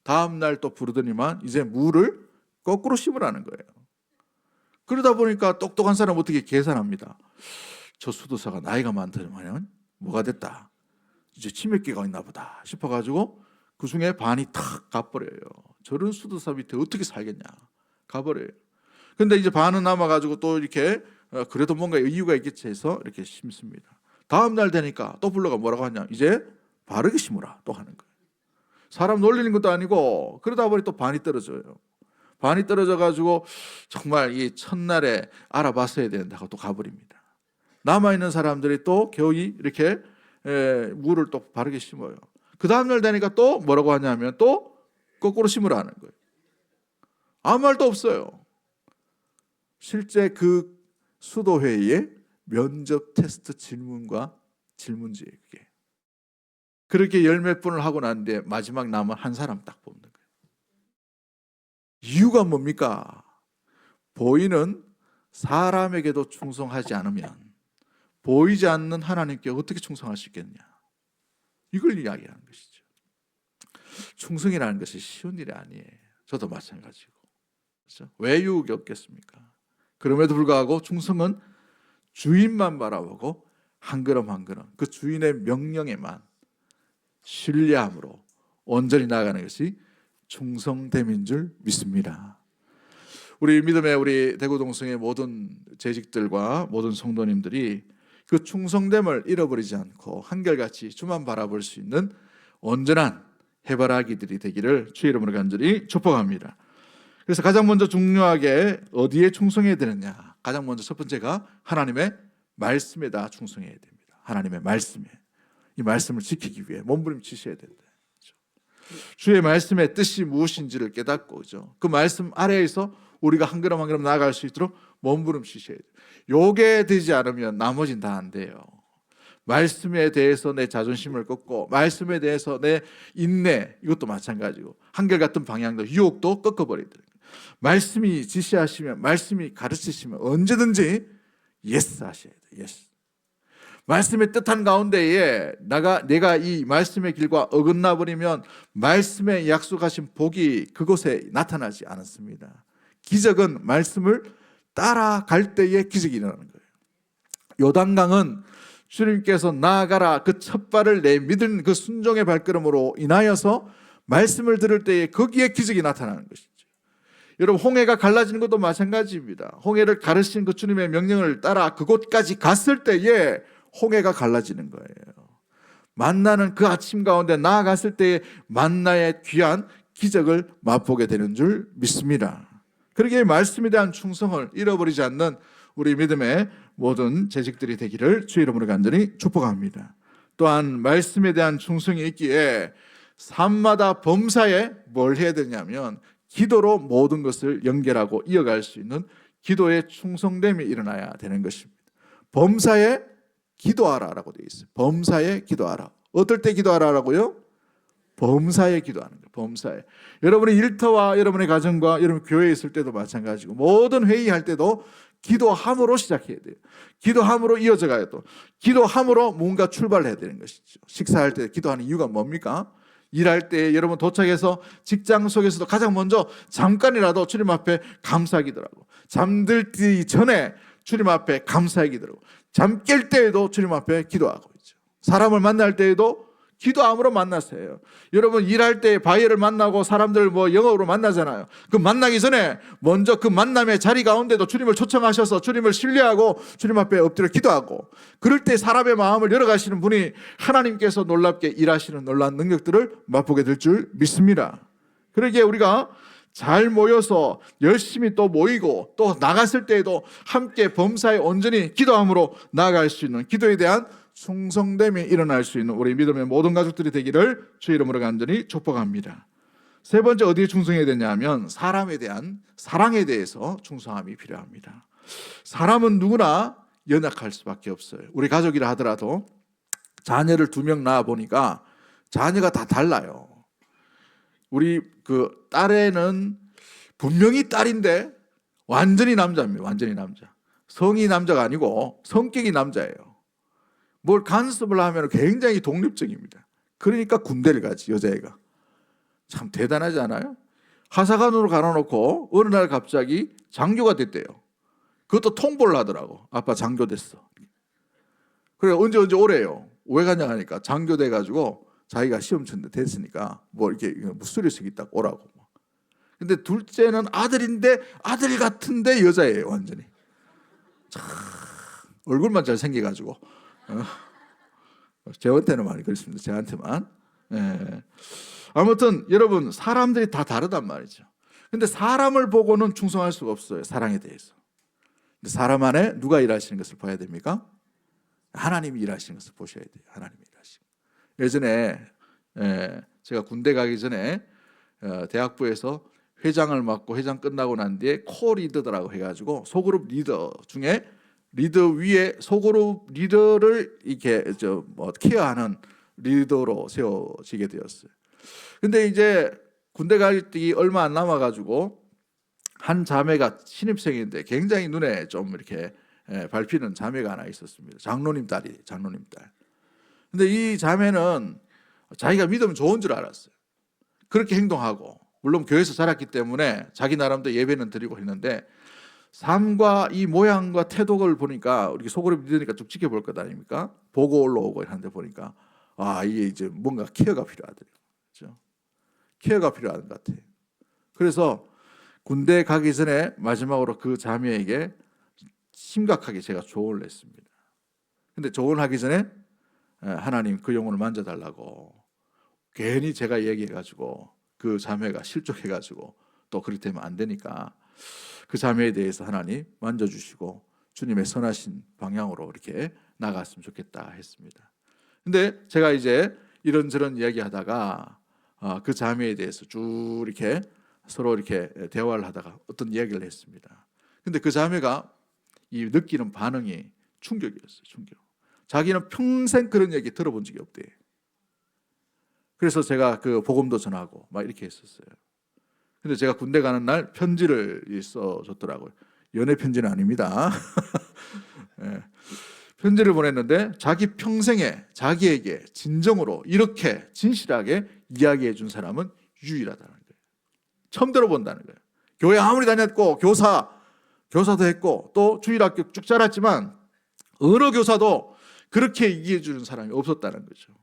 다음 날 또 부르더니만 이제 무를 거꾸로 심으라는 거예요. 그러다 보니까 똑똑한 사람은 어떻게 계산합니다. 저 수도사가 나이가 많다면 뭐가 됐다, 이제 치매기가 있나 보다 싶어가지고 그 중에 반이 탁 가버려요. 저런 수도사 밑에 어떻게 살겠냐, 가버려요. 근데 이제 반은 남아가지고 또 이렇게 그래도 뭔가 이유가 있겠지 해서 이렇게 심습니다. 다음 날 되니까 또 불러가 뭐라고 하냐, 이제 바르게 심으라 또 하는 거예요. 사람 놀리는 것도 아니고. 그러다 보니 또 반이 떨어져요. 반이 떨어져가지고 정말 이 첫날에 알아봤어야 된다고 또 가버립니다. 남아있는 사람들이 또 겨우이 이렇게 물을 또 바르게 심어요. 그 다음날 되니까 또 뭐라고 하냐면 또 거꾸로 심으라 하는 거예요. 아무 말도 없어요. 실제 그 수도회의의 면접 테스트 질문과 질문지예요. 그게. 그렇게 열 몇 분을 하고 났는데 마지막 남은 한 사람 딱 뽑는 거예요. 이유가 뭡니까? 보이는 사람에게도 충성하지 않으면 보이지 않는 하나님께 어떻게 충성할 수 있겠냐, 이걸 이야기하는 것이죠. 충성이라는 것이 쉬운 일이 아니에요. 저도 마찬가지고. 그렇죠? 왜 유혹이 없겠습니까? 그럼에도 불구하고 충성은 주인만 바라보고 한 걸음 한 걸음 그 주인의 명령에만 신뢰함으로 온전히 나아가는 것이 충성됨인 줄 믿습니다. 우리 믿음의 우리 대구동성의 모든 재직들과 모든 성도님들이 그 충성됨을 잃어버리지 않고 한결같이 주만 바라볼 수 있는 온전한 해바라기들이 되기를 주의 이름으로 간절히 축복합니다. 그래서 가장 먼저 중요하게 어디에 충성해야 되느냐, 가장 먼저 첫 번째가 하나님의 말씀에다 충성해야 됩니다. 하나님의 말씀에, 이 말씀을 지키기 위해 몸부림치셔야 된다. 주의 말씀의 뜻이 무엇인지를 깨닫고, 그죠? 그 말씀 아래에서 우리가 한 걸음 한 걸음 나아갈 수 있도록 몸부림치셔야 돼요. 요게 되지 않으면 나머지는 다 안 돼요. 말씀에 대해서 내 자존심을 꺾고, 말씀에 대해서 내 인내, 이것도 마찬가지고, 한결같은 방향도 유혹도 꺾어버려야 돼요. 말씀이 지시하시면, 말씀이 가르치시면 언제든지 예스 하셔야 돼요. 예스. 말씀의 뜻한 가운데에 내가 이 말씀의 길과 어긋나 버리면 말씀에 약속하신 복이 그곳에 나타나지 않았습니다. 기적은 말씀을 따라갈 때에 기적이 일어나는 거예요. 요단강은 주님께서 나아가라 그 첫 발을 내믿은 그 순종의 발걸음으로 인하여서 말씀을 들을 때에 거기에 기적이 나타나는 것이죠. 여러분, 홍해가 갈라지는 것도 마찬가지입니다. 홍해를 가르친 그 주님의 명령을 따라 그곳까지 갔을 때에 홍해가 갈라지는 거예요. 만나는 그 아침 가운데 나아갔을 때에 만나의 귀한 기적을 맛보게 되는 줄 믿습니다. 그러기에 말씀에 대한 충성을 잃어버리지 않는 우리 믿음의 모든 재직들이 되기를 주의 이름으로 간절히 축복합니다. 또한 말씀에 대한 충성이 있기에 삶마다 범사에 뭘 해야 되냐면 기도로 모든 것을 연결하고 이어갈 수 있는 기도의 충성됨이 일어나야 되는 것입니다. 범사에 기도하라라고 되어 있어요. 범사에 기도하라. 어떨 때 기도하라라고요? 범사에 기도하는 거예요. 범사에. 여러분의 일터와 여러분의 가정과 여러분 교회에 있을 때도 마찬가지고 모든 회의할 때도 기도함으로 시작해야 돼요. 기도함으로 이어져 가야 또 기도함으로 뭔가 출발해야 되는 것이죠. 식사할 때 기도하는 이유가 뭡니까? 일할 때 여러분 도착해서 직장 속에서도 가장 먼저 잠깐이라도 주님 앞에 감사 기도라고, 잠들기 전에 주님 앞에 감사의 기도라고, 잠 깰 때에도 주님 앞에 기도하고 있죠. 사람을 만날 때에도 기도함으로 만나세요. 여러분 일할 때 바이어를 만나고 사람들 영업으로 만나잖아요. 그 만나기 전에 먼저 그 만남의 자리 가운데도 주님을 초청하셔서 주님을 신뢰하고 주님 앞에 엎드려 기도하고, 그럴 때 사람의 마음을 열어가시는 분이 하나님께서 놀랍게 일하시는 놀라운 능력들을 맛보게 될 줄 믿습니다. 그러기에 우리가 잘 모여서 열심히 또 모이고 또 나갔을 때에도 함께 범사에 온전히 기도함으로 나아갈 수 있는 기도에 대한 충성됨이 일어날 수 있는 우리 믿음의 모든 가족들이 되기를 주의 이름으로 간절히 축복합니다. 세 번째 어디에 충성해야 되냐면 사람에 대한 사랑에 대해서 충성함이 필요합니다. 사람은 누구나 연약할 수밖에 없어요. 우리 가족이라 하더라도 자녀를 2명 낳아 보니까 자녀가 다 달라요. 우리 그 딸애는 분명히 딸인데 완전히 남자입니다. 완전히 남자. 성이 남자가 아니고 성격이 남자예요. 뭘 간섭을 하면 굉장히 독립적입니다. 그러니까 군대를 가지, 여자애가. 참 대단하지 않아요? 하사관으로 갈아놓고 어느 날 갑자기 장교가 됐대요. 그것도 통보를 하더라고. 아빠 장교 됐어. 그래 언제 오래요. 왜 가냐 하니까 장교 돼가지고 자기가 시험 쳤는데 됐으니까 이렇게 무술의식이 딱 오라고. 근데 둘째는 아들인데 아들 같은데 여자예요. 완전히. 참 얼굴만 잘 생겨가지고. 저한테는 많이 그렇습니다. 저한테만. 예. 아무튼 여러분 사람들이 다 다르단 말이죠. 근데 사람을 보고는 충성할 수가 없어요. 사랑에 대해서. 근데 사람 안에 누가 일하시는 것을 봐야 됩니까? 하나님이 일하시는 것을 보셔야 돼요. 하나님이 일하시는. 예전에 제가 군대 가기 전에 대학부에서 회장을 맡고 회장 끝나고 난 뒤에 코 리더라고 해가지고 소그룹 리더 중에 리더 위에 소그룹 리더를 이렇게 케어하는 리더로 세워지게 되었어요. 근데 이제 군대 갈 때 얼마 안 남아가지고 한 자매가 신입생인데 굉장히 눈에 좀 이렇게 밟히는 자매가 하나 있었습니다. 장로님 딸이, 장로님 딸. 근데 이 자매는 자기가 믿으면 좋은 줄 알았어요. 그렇게 행동하고, 물론 교회에서 자랐기 때문에 자기 나름대로 예배는 드리고 했는데 삶과 이 모양과 태도를 보니까 우리 소그룹 믿으니까 쭉 지켜볼 것 아닙니까? 보고 올라오고 하는데 보니까 이게 이제 뭔가 케어가 필요하더라고요. 그렇죠? 케어가 필요한 것 같아요. 그래서 군대 가기 전에 마지막으로 그 자매에게 심각하게 제가 조언을 했습니다. 근데 조언하기 전에 하나님 그 영혼을 만져달라고 괜히 제가 얘기해가지고 그 자매가 실족해가지고 또 그렇게 되면 안 되니까 그 자매에 대해서 하나님 만져주시고 주님의 선하신 방향으로 이렇게 나갔으면 좋겠다 했습니다. 근데 제가 이제 이런저런 이야기하다가 그 자매에 대해서 쭉 이렇게 서로 이렇게 대화를 하다가 어떤 이야기를 했습니다. 근데 그 자매가 이 느끼는 반응이 충격이었어요. 충격. 자기는 평생 그런 얘기 들어본 적이 없대. 그래서 제가 그 복음도 전하고 막 이렇게 했었어요. 근데 제가 군대 가는 날 편지를 써줬더라고요. 연애 편지는 아닙니다. 네. 편지를 보냈는데 자기 평생에 자기에게 진정으로 이렇게 진실하게 이야기해 준 사람은 유일하다는 거예요. 처음 들어본다는 거예요. 교회 아무리 다녔고 교사도 했고 또 주일학교 쭉 자랐지만 어느 교사도 그렇게 얘기해 주는 사람이 없었다는 거죠.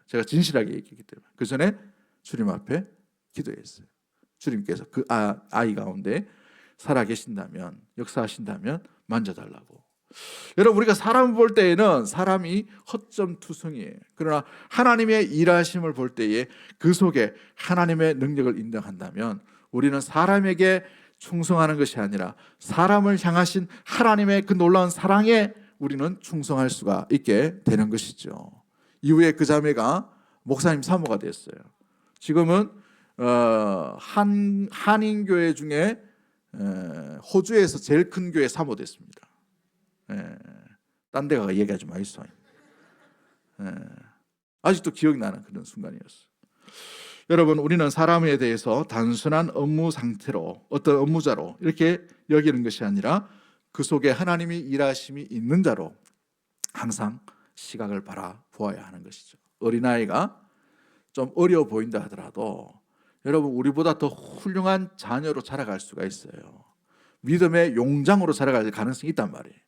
제가 진실하게 얘기했기 때문에 그 전에 주님 앞에 기도했어요. 주님께서 그 아이 가운데 살아계신다면, 역사하신다면 만져달라고. 여러분, 우리가 사람을 볼 때에는 사람이 허점투성이에요. 그러나 하나님의 일하심을 볼 때에 그 속에 하나님의 능력을 인정한다면 우리는 사람에게 충성하는 것이 아니라 사람을 향하신 하나님의 그 놀라운 사랑에 우리는 충성할 수가 있게 되는 것이죠. 이후에 그 자매가 목사님 사모가 됐어요. 지금은 한인교회 중에 호주에서 제일 큰 교회 사모됐습니다. 딴 데 가서 얘기하지 마이소. 아직도 기억이 나는 그런 순간이었어요. 여러분, 우리는 사람에 대해서 단순한 업무 상태로, 어떤 업무자로 이렇게 여기는 것이 아니라 그 속에 하나님이 일하심이 있는 자로 항상 시각을 바라보아야 하는 것이죠. 어린아이가 좀 어려워 보인다 하더라도 여러분, 우리보다 더 훌륭한 자녀로 자라갈 수가 있어요. 믿음의 용장으로 자라갈 가능성이 있단 말이에요.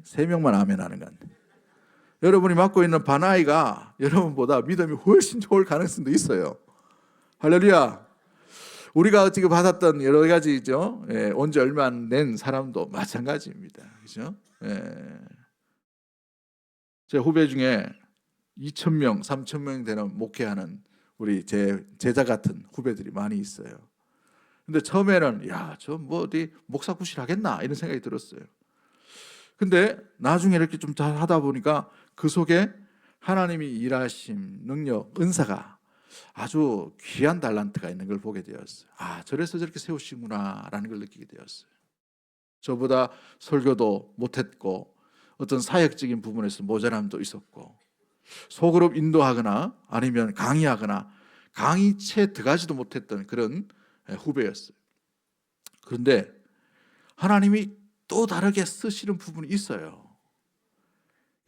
3명만 아멘 하는 건데, 여러분이 맡고 있는 반아이가 여러분보다 믿음이 훨씬 좋을 가능성도 있어요. 할렐루야. 우리가 지금 받았던 여러 가지죠. 온 지 얼마 안 된 사람도 마찬가지입니다. 그죠? 제 후배 중에 2,000명, 3,000명 되는 목회하는 우리 제 제자 같은 후배들이 많이 있어요. 근데 처음에는 저 뭐 어디 목사 구실 하겠나 이런 생각이 들었어요. 근데 나중에 이렇게 좀 잘 하다 보니까 그 속에 하나님이 일하심, 능력, 은사가 아주 귀한 달란트가 있는 걸 보게 되었어요. 저래서 저렇게 세우시구나 라는 걸 느끼게 되었어요. 저보다 설교도 못했고 어떤 사역적인 부분에서 모자람도 있었고 소그룹 인도하거나 아니면 강의하거나 강의채 들어가지도 못했던 그런 후배였어요. 그런데 하나님이 또 다르게 쓰시는 부분이 있어요.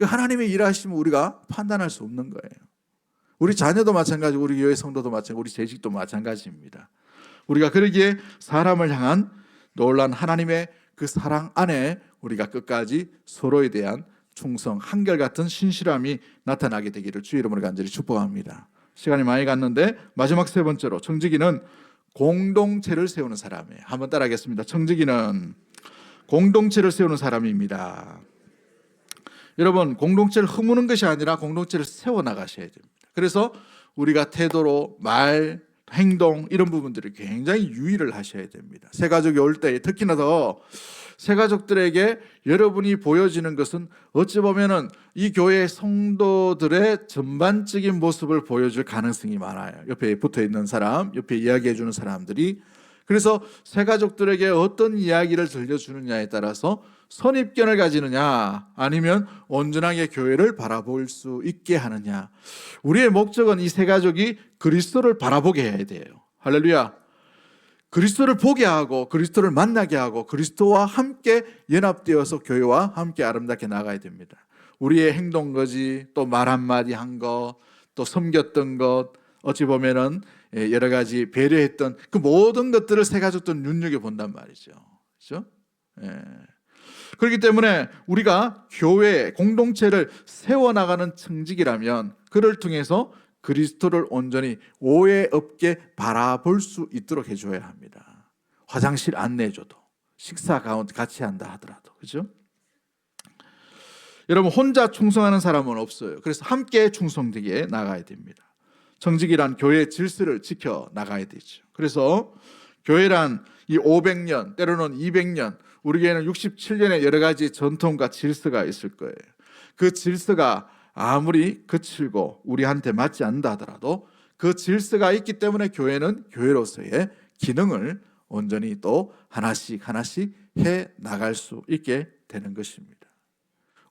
하나님의 일하심을 우리가 판단할 수 없는 거예요. 우리 자녀도 마찬가지고 우리 교회 성도도 마찬가지고 우리 재직도 마찬가지입니다. 우리가 그러기에 사람을 향한 놀란 하나님의 그 사랑 안에 우리가 끝까지 서로에 대한 충성, 한결같은 신실함이 나타나게 되기를 주의 이름으로 간절히 축복합니다. 시간이 많이 갔는데 마지막 세 번째로, 청지기는 공동체를 세우는 사람이에요. 한번 따라하겠습니다. 청지기는 공동체를 세우는 사람입니다. 여러분, 공동체를 허무는 것이 아니라 공동체를 세워나가셔야 됩니다. 그래서 우리가 태도로, 말, 행동 이런 부분들을 굉장히 유의를 하셔야 됩니다. 새가족이 올 때 특히나 더 새가족들에게 여러분이 보여지는 것은 어찌 보면은 이 교회 성도들의 전반적인 모습을 보여줄 가능성이 많아요. 옆에 붙어있는 사람, 옆에 이야기해 주는 사람들이. 그래서 새가족들에게 어떤 이야기를 들려주느냐에 따라서 선입견을 가지느냐 아니면 온전하게 교회를 바라볼 수 있게 하느냐. 우리의 목적은 이 새가족이 그리스도를 바라보게 해야 돼요. 할렐루야. 그리스도를 보게 하고 그리스도를 만나게 하고 그리스도와 함께 연합되어서 교회와 함께 아름답게 나가야 됩니다. 우리의 행동거지, 또 말 한마디 한 것, 또 섬겼던 것, 어찌 보면은 여러 가지 배려했던 그 모든 것들을 새가족들은 눈여겨본단 말이죠. 그렇죠? 그렇기 때문에 우리가 교회 공동체를 세워나가는 청직이라면 그를 통해서 그리스도를 온전히 오해 없게 바라볼 수 있도록 해줘야 합니다. 화장실 안내줘도, 식사 가운데 같이 한다 하더라도, 그렇죠? 여러분, 혼자 충성하는 사람은 없어요. 그래서 함께 충성되게 나가야 됩니다. 청직이란 교회의 질서를 지켜 나가야 되죠. 그래서 교회란 이 500년, 때로는 200년, 우리 교회는 67년의 여러 가지 전통과 질서가 있을 거예요. 그 질서가 아무리 거칠고 우리한테 맞지 않는다 하더라도 그 질서가 있기 때문에 교회는 교회로서의 기능을 온전히 또 하나씩 해 나갈 수 있게 되는 것입니다.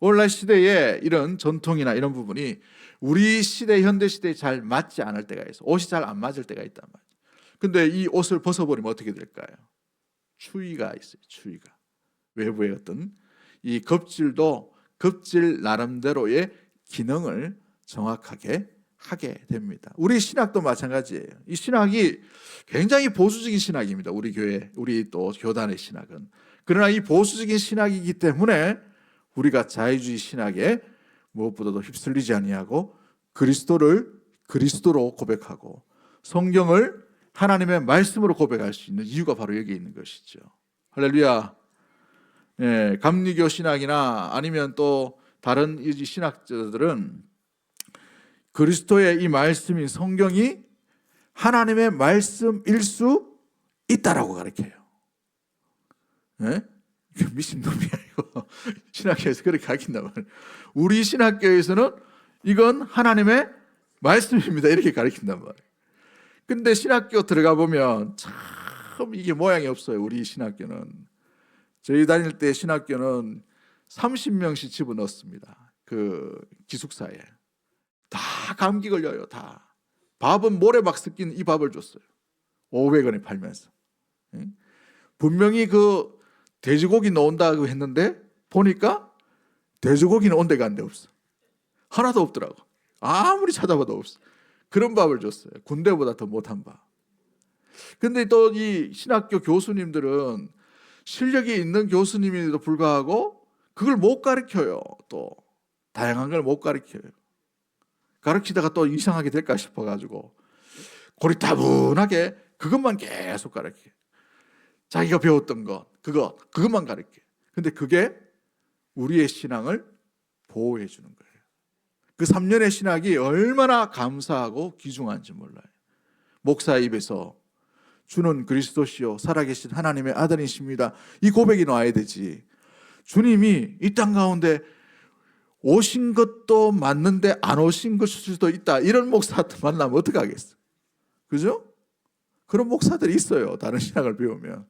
오늘날 시대에 이런 전통이나 이런 부분이 우리 시대, 현대 시대에 잘 맞지 않을 때가 있어요. 옷이 잘 안 맞을 때가 있단 말이에요. 근데 이 옷을 벗어버리면 어떻게 될까요? 추위가 있어요. 추위가. 외부의 어떤 이 겁질도 겁질 나름대로의 기능을 정확하게 하게 됩니다. 우리 신학도 마찬가지예요. 이 신학이 굉장히 보수적인 신학입니다. 우리 교회, 우리 또 교단의 신학은. 그러나 이 보수적인 신학이기 때문에 우리가 자유주의 신학에 무엇보다도 휩쓸리지 아니하고 그리스도를 그리스도로 고백하고 성경을 하나님의 말씀으로 고백할 수 있는 이유가 바로 여기 있는 것이죠. 할렐루야. 감리교 신학이나 아니면 또 다른 신학자들은 그리스도의 이 말씀인 성경이 하나님의 말씀일 수 있다라고 가르쳐요. 예? 미친놈이야 이거. 신학교에서 그렇게 가르친단 말이에요. 우리 신학교에서는 이건 하나님의 말씀입니다 이렇게 가르친단 말이에요. 근데 신학교 들어가 보면 참 이게 모양이 없어요. 우리 신학교는. 저희 다닐 때 신학교는 30명씩 집어넣습니다. 그 기숙사에. 다 감기 걸려요. 다. 밥은 모래막 섞인 이 밥을 줬어요. 500원에 팔면서. 분명히 그 돼지고기 나온다고 했는데 보니까 돼지고기는 온 데가 안 돼 없어. 하나도 없더라고. 아무리 찾아봐도 없어. 그런 밥을 줬어요. 군대보다 더 못한 밥. 근데 또 이 신학교 교수님들은 실력이 있는 교수님에도 불구하고 그걸 못 가르쳐요. 또 다양한 걸 못 가르쳐요. 가르치다가 또 이상하게 될까 싶어가지고 고리타분하게 그것만 계속 가르쳐요. 자기가 배웠던 것, 그것만 가르쳐요. 근데 그게 우리의 신앙을 보호해 주는 거예요. 그 3년의 신학이 얼마나 감사하고 귀중한지 몰라요. 목사 입에서 주는 그리스도시요 살아계신 하나님의 아들이십니다. 이 고백이 나와야 되지. 주님이 이 땅 가운데 오신 것도 맞는데 안 오신 것일 수도 있다. 이런 목사들 만나면 어떡하겠어? 그죠? 그런 목사들이 있어요. 다른 신학을 배우면.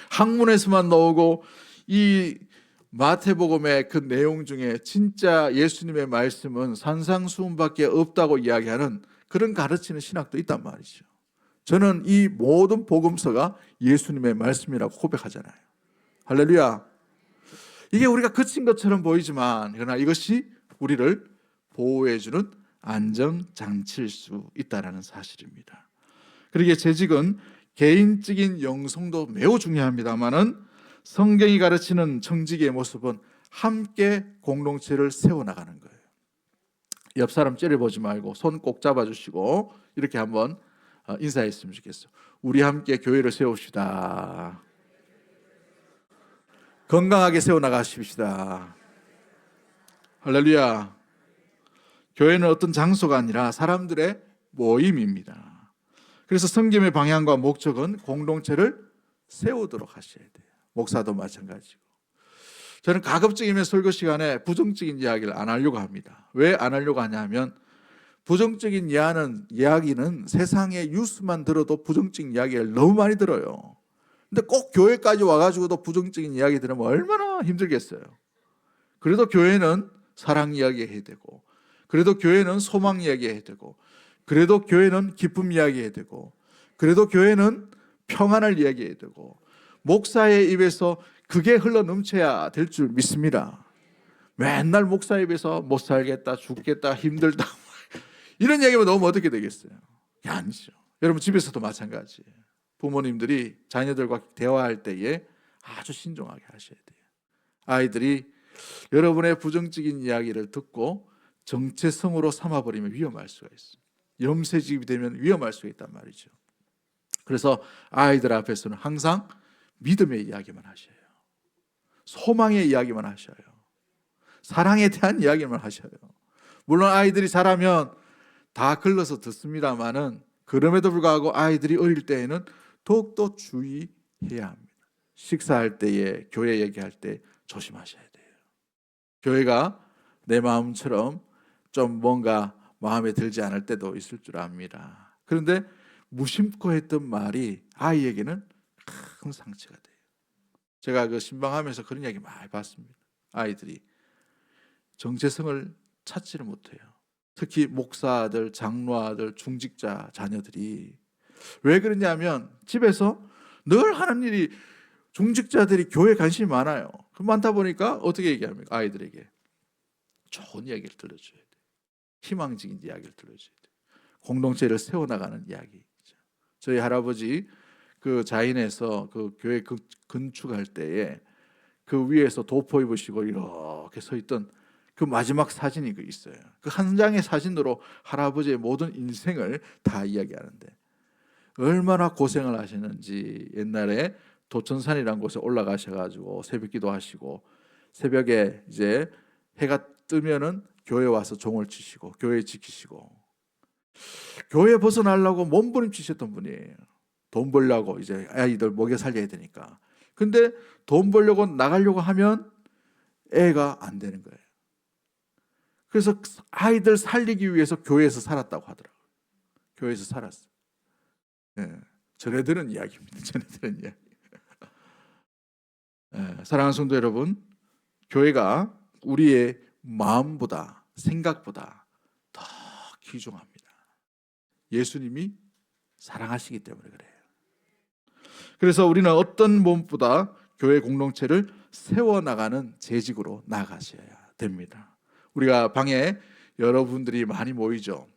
학문에서만 나오고 이 마태복음의 그 내용 중에 진짜 예수님의 말씀은 산상수훈밖에 없다고 이야기하는 그런 가르치는 신학도 있단 말이죠. 저는 이 모든 복음서가 예수님의 말씀이라고 고백하잖아요. 할렐루야. 이게 우리가 그친 것처럼 보이지만 그러나 이것이 우리를 보호해주는 안정장치일 수 있다는 사실입니다. 그러기에 재직은 개인적인 영성도 매우 중요합니다만은 성경이 가르치는 청지기의 모습은 함께 공동체를 세워나가는 거예요. 옆 사람 째려보지 말고 손 꼭 잡아주시고 이렇게 한번 인사했으면 좋겠어요. 우리 함께 교회를 세웁시다. 건강하게 세워나가십시다. 할렐루야. 교회는 어떤 장소가 아니라 사람들의 모임입니다. 그래서 성김의 방향과 목적은 공동체를 세우도록 하셔야 돼요. 목사도 마찬가지고. 저는 가급적이면 설교 시간에 부정적인 이야기를 안 하려고 합니다. 왜 안 하려고 하냐면 부정적인 이야기는 세상의 뉴스만 들어도 부정적인 이야기를 너무 많이 들어요. 근데 꼭 교회까지 와가지고도 부정적인 이야기 들으면 얼마나 힘들겠어요. 그래도 교회는 사랑 이야기 해야 되고, 그래도 교회는 소망 이야기 해야 되고, 그래도 교회는 기쁨 이야기 해야 되고, 그래도 교회는 평안을 이야기해야 되고, 목사의 입에서 그게 흘러 넘쳐야 될 줄 믿습니다. 맨날 목사 입에서 못 살겠다, 죽겠다, 힘들다 이런 얘기만 나오면 어떻게 되겠어요? 아니죠. 여러분 집에서도 마찬가지예요. 부모님들이 자녀들과 대화할 때에 아주 신중하게 하셔야 돼요. 아이들이 여러분의 부정적인 이야기를 듣고 정체성으로 삼아버리면 위험할 수가 있어요. 염세집이 되면 위험할 수가 있단 말이죠. 그래서 아이들 앞에서는 항상 믿음의 이야기만 하셔요. 소망의 이야기만 하셔요. 사랑에 대한 이야기만 하셔요. 물론 아이들이 자라면 다 글러서 듣습니다만은 그럼에도 불구하고 아이들이 어릴 때에는 더욱더 주의해야 합니다. 식사할 때에 교회 얘기할 때 조심하셔야 돼요. 교회가 내 마음처럼 좀 뭔가 마음에 들지 않을 때도 있을 줄 압니다. 그런데 무심코 했던 말이 아이에게는 큰 상처가 돼요. 제가 그 신방하면서 그런 이야기 많이 봤습니다. 아이들이 정체성을 찾지를 못해요. 특히 목사들, 장로아들, 중직자 자녀들이 왜 그러냐면 집에서 늘 하는 일이 중직자들이 교회에 관심이 많아요. 많다 보니까 어떻게 얘기합니까? 아이들에게 좋은 이야기를 들려줘야 돼요. 희망적인 이야기를 들려줘야 돼요. 공동체를 세워나가는 이야기. 저희 할아버지 그 자인에서 그 교회 건축할 때에 그 위에서 도포 입으시고 이렇게 서 있던 그 마지막 사진이 있어요. 그 한 장의 사진으로 할아버지의 모든 인생을 다 이야기하는데 얼마나 고생을 하시는지 옛날에 도천산이라는 곳에 올라가셔가지고 새벽기도 하시고 새벽에 이제 해가 뜨면은 교회 와서 종을 치시고 교회 지키시고 교회 벗어나려고 몸부림치셨던 분이에요. 돈 벌려고 이제 아이들 먹여 살려야 되니까. 근데 돈 벌려고 나가려고 하면 애가 안 되는 거예요. 그래서 아이들 살리기 위해서 교회에서 살았다고 하더라고요. 교회에서 살았어요. 예, 전에 들은 이야기입니다. 전에 들은 이야기. 예, 사랑하는 성도 여러분, 교회가 우리의 마음보다 생각보다 더 귀중합니다. 예수님이 사랑하시기 때문에 그래요. 그래서 우리는 어떤 몸보다 교회 공동체를 세워나가는 재직으로 나가셔야 됩니다. 우리가 방에 여러분들이 많이 모이죠.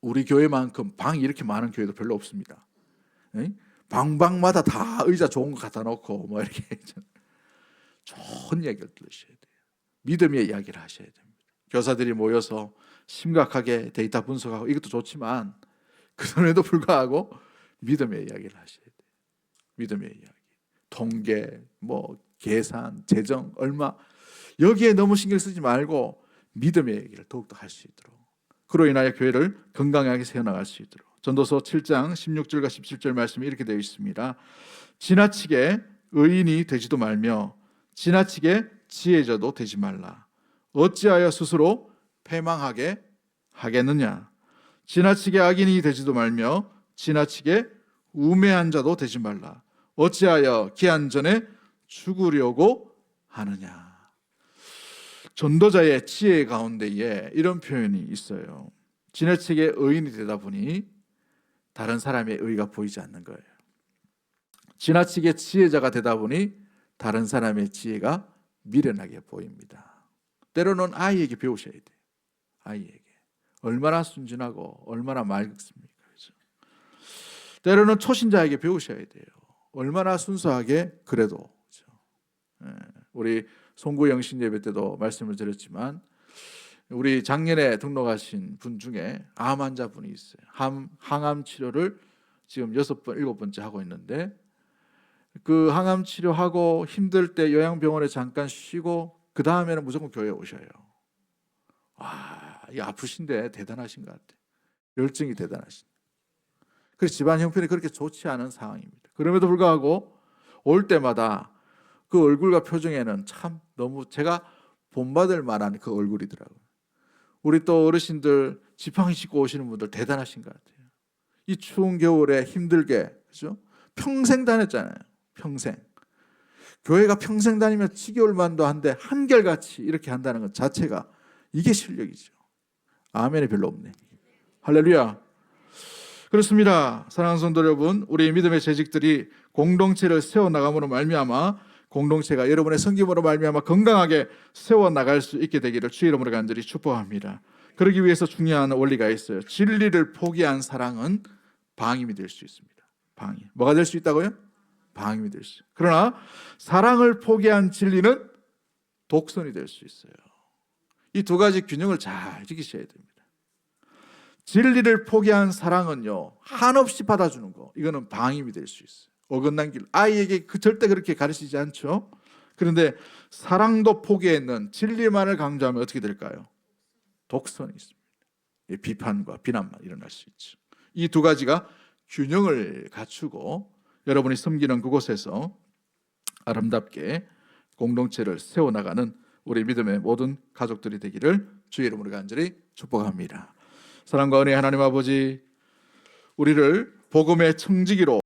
우리 교회만큼 방이 이렇게 많은 교회도 별로 없습니다. 방방마다 다 의자 좋은 거 갖다 놓고 뭐 이렇게 좋은 이야기를 들으셔야 돼요. 믿음의 이야기를 하셔야 됩니다. 교사들이 모여서 심각하게 데이터 분석하고 이것도 좋지만 그럼에도 불구하고 믿음의 이야기를 하셔야 돼요. 믿음의 이야기, 통계, 뭐 계산, 재정 얼마 여기에 너무 신경 쓰지 말고 믿음의 얘기를 더욱더 할 수 있도록, 그로 인하여 교회를 건강하게 세워나갈 수 있도록. 전도서 7장 16절과 17절 말씀이 이렇게 되어 있습니다. 지나치게 의인이 되지도 말며 지나치게 지혜자도 되지 말라. 어찌하여 스스로 패망하게 하겠느냐. 지나치게 악인이 되지도 말며 지나치게 우매한 자도 되지 말라. 어찌하여 기한 전에 죽으려고 하느냐. 전도자의 지혜 가운데에 이런 표현이 있어요. 지나치게 의인이 되다 보니 다른 사람의 의가 보이지 않는 거예요. 지나치게 지혜자가 되다 보니 다른 사람의 지혜가 미련하게 보입니다. 때로는 아이에게 배우셔야 돼요. 아이에게 얼마나 순진하고 얼마나 맑습니까? 그렇죠? 때로는 초신자에게 배우셔야 돼요. 얼마나 순수하게 그래도. 그렇죠? 우리 송구 영신 예배 때도 말씀을 드렸지만 우리 작년에 등록하신 분 중에 암 환자분이 있어요. 항암 치료를 지금 6번, 7번째 하고 있는데 그 항암 치료하고 힘들 때 요양병원에 잠깐 쉬고 그 다음에는 무조건 교회에 오셔요. 와, 이 아프신데 대단하신 것 같아요. 열정이 대단하신. 그래서 집안 형편이 그렇게 좋지 않은 상황입니다. 그럼에도 불구하고 올 때마다 그 얼굴과 표정에는 참 너무 제가 본받을 만한 그 얼굴이더라고요. 우리 또 어르신들 지팡이 짚고 오시는 분들 대단하신 것 같아요. 이 추운 겨울에 힘들게, 그죠? 평생 다녔잖아요. 평생. 교회가 평생 다니면 지겨울만도 한데 한결같이 이렇게 한다는 것 자체가 이게 실력이죠. 아멘이 별로 없네. 할렐루야. 그렇습니다. 사랑하는 성도 여러분, 우리 믿음의 재직들이 공동체를 세워나감으로 말미암아 공동체가 여러분의 섬김으로 말미암아 건강하게 세워나갈 수 있게 되기를 주의 이름으로 간절히 축복합니다. 그러기 위해서 중요한 원리가 있어요. 진리를 포기한 사랑은 방임이 될 수 있습니다. 방임. 뭐가 될 수 있다고요? 방임이 될 수. 그러나 사랑을 포기한 진리는 독선이 될 수 있어요. 이 두 가지 균형을 잘 지키셔야 됩니다. 진리를 포기한 사랑은요, 한없이 받아주는 거, 이거는 방임이 될 수 있어요. 어긋난 길. 아이에게 절대 그렇게 가르치지 않죠. 그런데 사랑도 포기했는 진리만을 강조하면 어떻게 될까요? 독선이 있습니다. 비판과 비난만 일어날 수 있죠. 이 두 가지가 균형을 갖추고 여러분이 섬기는 그곳에서 아름답게 공동체를 세워나가는 우리 믿음의 모든 가족들이 되기를 주의 이름으로 간절히 축복합니다. 사랑과 은혜의 하나님 아버지, 우리를 복음의 청지기로